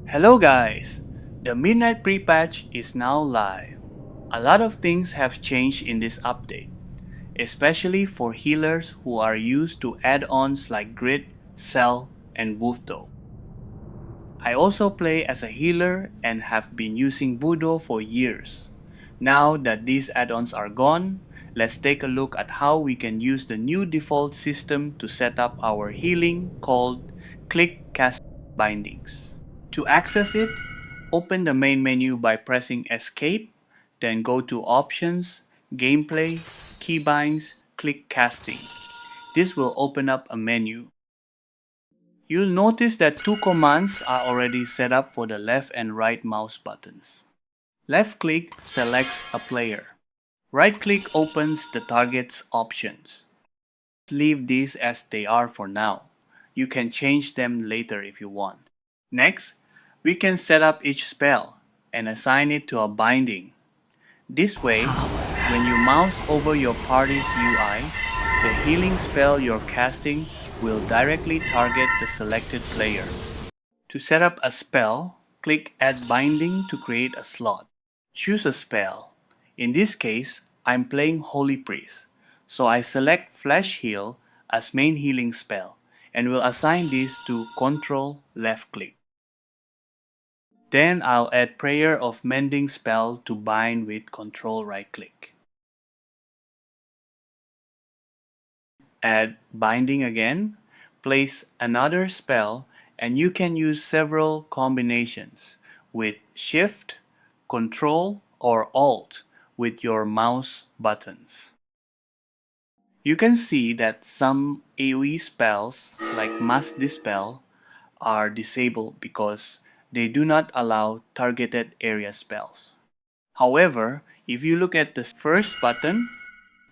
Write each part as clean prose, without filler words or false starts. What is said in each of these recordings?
Hello guys! The Midnight pre-patch is now live. A lot of things have changed in this update, especially for healers who are used to add-ons like Grid, Cell, and VuhDo. I also play as a healer and have been using VuhDo for years. Now that these add-ons are gone, let's take a look at how we can use the new default system to set up our healing called Click Cast Bindings. To access it, open the main menu by pressing Escape, then go to Options, Gameplay, Keybinds, click Casting. This will open up a menu. You'll notice that two commands are already set up for the left and right mouse buttons. Left click selects a player. Right click opens the target's options. Leave these as they are for now. You can change them later if you want. Next, we can set up each spell and assign it to a binding. This way, when you mouse over your party's UI, the healing spell you're casting will directly target the selected player. To set up a spell, click Add Binding to create a slot. Choose a spell. In this case, I'm playing Holy Priest, so I select Flash Heal as main healing spell and will assign this to Control Left Click. Then I'll add Prayer of Mending spell to bind with Control Right Click. Add Binding again, place another spell, and you can use several combinations with Shift, Control, or Alt with your mouse buttons. You can see that some AoE spells like Mass Dispel are disabled because they do not allow targeted area spells. However, if you look at the first button,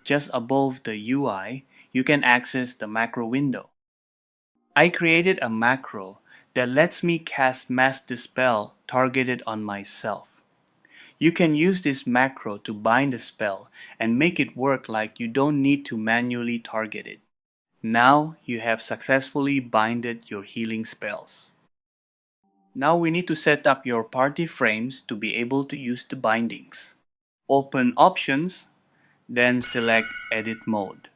just above the UI, you can access the macro window. I created a macro that lets me cast Mass Dispel targeted on myself. You can use this macro to bind the spell and make it work like you don't need to manually target it. Now you have successfully binded your healing spells. Now we need to set up your party frames to be able to use the bindings. Open Options, then select Edit Mode.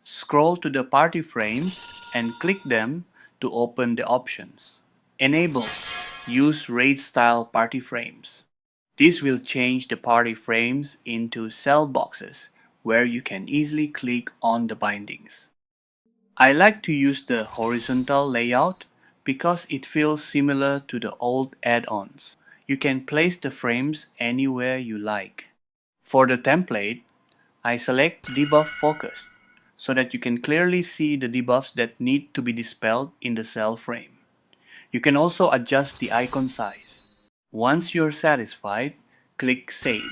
Scroll to the party frames and click them to open the options. Enable Use Raid Style Party Frames. This will change the party frames into cell boxes where you can easily click on the bindings. I like to use the horizontal layout because it feels similar to the old add-ons. You can place the frames anywhere you like. For the template, I select Debuff Focus so that you can clearly see the debuffs that need to be dispelled in the cell frame. You can also adjust the icon size. Once you're satisfied, click Save.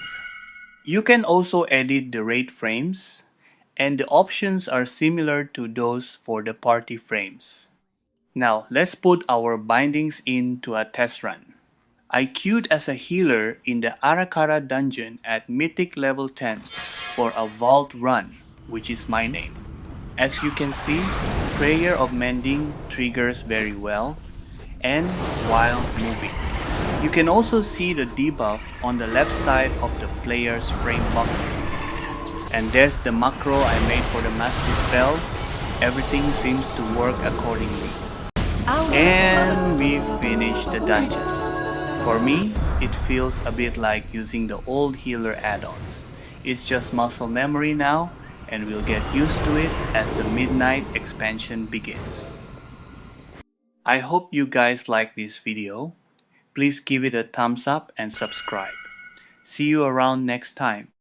You can also edit the raid frames, and the options are similar to those for the party frames. Now let's put our bindings into a test run. I queued as a healer in the Arakara dungeon at Mythic level 10 for a vault run, which is my name. As you can see, Prayer of Mending triggers very well and while moving. You can also see the debuff on the left side of the player's frame boxes. And there's the macro I made for the Mass Dispel. Everything seems to work accordingly. And we finished the dungeon. For me, it feels a bit like using the old healer add-ons. It's just muscle memory now, and we'll get used to it as the Midnight expansion begins. I hope you guys like this video. Please give it a thumbs up and subscribe. See you around next time.